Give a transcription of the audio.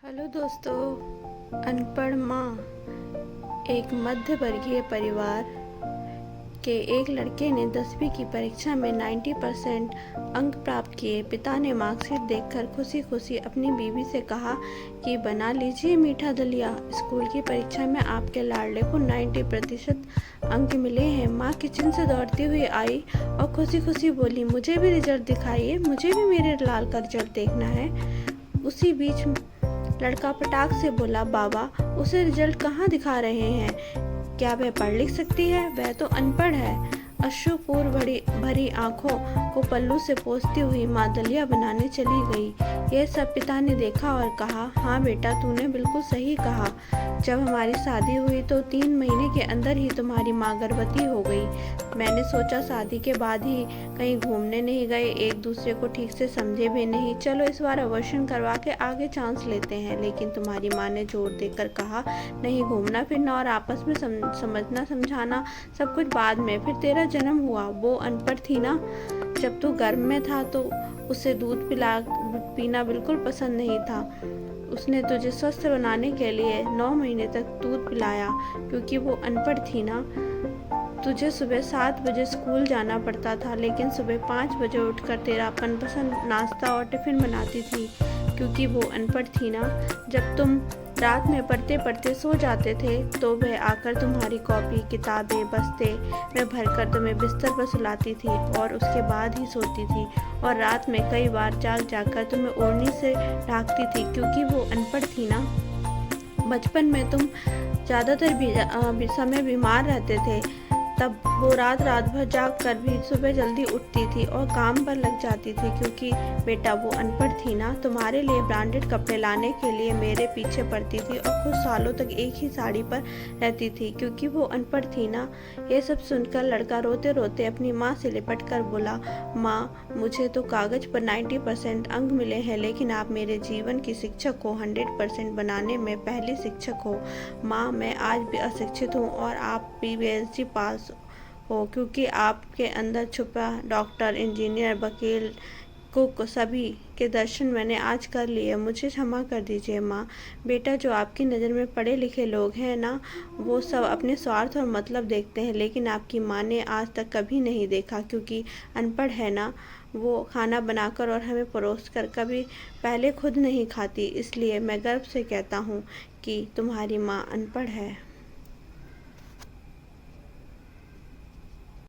Hello दोस्तों। अनपढ़ माँ। एक मध्य वर्गीय परिवार के एक लड़के ने 10वीं की परीक्षा में 90% अंक प्राप्त किए। पिता ने मार्कशीट देखकर खुशी खुशी अपनी बीवी से कहा कि बना लीजिए मीठा दलिया, स्कूल की परीक्षा में आपके लाडले को 90% अंक मिले हैं। माँ किचन से दौड़ती हुई आई और खुशी खुशी बोली, मुझे भी रिजल्ट दिखाइए, मुझे भी मेरे लाल का रिजल्ट देखना है। उसी बीच लड़का पटाख से बोला, बाबा उसे रिजल्ट कहाँ दिखा रहे हैं? क्या वह पढ़ लिख सकती है? वह तो अनपढ़ है। अश्रुपूर भरी आंखों को पल्लू से पोंछती हुई माँ दलिया बनाने चली गई। यह सब पिता ने देखा और कहा, हाँ बेटा, तूने बिल्कुल सही कहा। जब हमारी शादी हुई तो 3 महीने के अंदर ही तुम्हारी माँ गर्भवती हो गई। मैंने सोचा शादी के बाद ही कहीं घूमने नहीं गए, एक दूसरे को ठीक से समझे भी नहीं, चलो इस बार अबॉर्शन करवा के आगे चांस लेते हैं। लेकिन तुम्हारी माँ ने जोर देकर कहा, नहीं, घूमना फिरना और आपस में समझना समझाना सब कुछ बाद में। फिर तेरा जन्म हुआ। वो अनपढ़ थी ना, जब तू गर्भ में था तो उसे दूध पीना बिल्कुल पसंद नहीं था। उसने तुझे स्वस्थ बनाने के लिए 9 महीने तक दूध पिलाया। क्योंकि वो अनपढ़ थी ना, तुझे सुबह 7 बजे स्कूल जाना पड़ता था, लेकिन सुबह 5 बजे उठकर तेरा मनपसंद नाश्ता और टिफिन बनाती थी। क्योंकि वो अनपढ़ थी ना, जब तुम रात में पढ़ते पढ़ते सो जाते थे तो वह आकर तुम्हारी कॉपी, किताबें, बस्ते में भरकर तुम्हें बिस्तर पर सुलाती थी और उसके बाद ही सोती थी। और रात में कई बार जाग जाकर तुम्हें ओढ़नी से ढांकती थी। क्योंकि वो अनपढ़ थी ना। बचपन में तुम ज़्यादातर समय बीमार रहते थे, तब वो रात भर जाग कर भी सुबह जल्दी उठती थी और काम पर लग जाती थी। क्योंकि बेटा वो अनपढ़ थी ना, तुम्हारे लिए ब्रांडेड कपड़े लाने के लिए मेरे पीछे पड़ती थी और कुछ सालों तक एक ही साड़ी पर रहती थी। क्योंकि वो अनपढ़ थी ना। ये सब सुनकर लड़का रोते रोते अपनी माँ से लिपट कर बोला, माँ, मुझे तो कागज पर 90% अंक मिले हैं, लेकिन आप मेरे जीवन की शिक्षक हो, 100% बनाने में पहली शिक्षक हो। माँ, मैं आज भी अशिक्षित हूँ और आप भी PhD पास हो। क्योंकि आपके अंदर छुपा डॉक्टर, इंजीनियर, वकील, कुक सभी के दर्शन मैंने आज कर लिए। मुझे क्षमा कर दीजिए माँ। बेटा, जो आपकी नज़र में पढ़े लिखे लोग हैं ना, वो सब अपने स्वार्थ और मतलब देखते हैं, लेकिन आपकी माँ ने आज तक कभी नहीं देखा। क्योंकि अनपढ़ है ना, वो खाना बनाकर और हमें परोस कर कभी पहले खुद नहीं खाती। इसलिए मैं गर्व से कहता हूँ कि तुम्हारी माँ अनपढ़ है।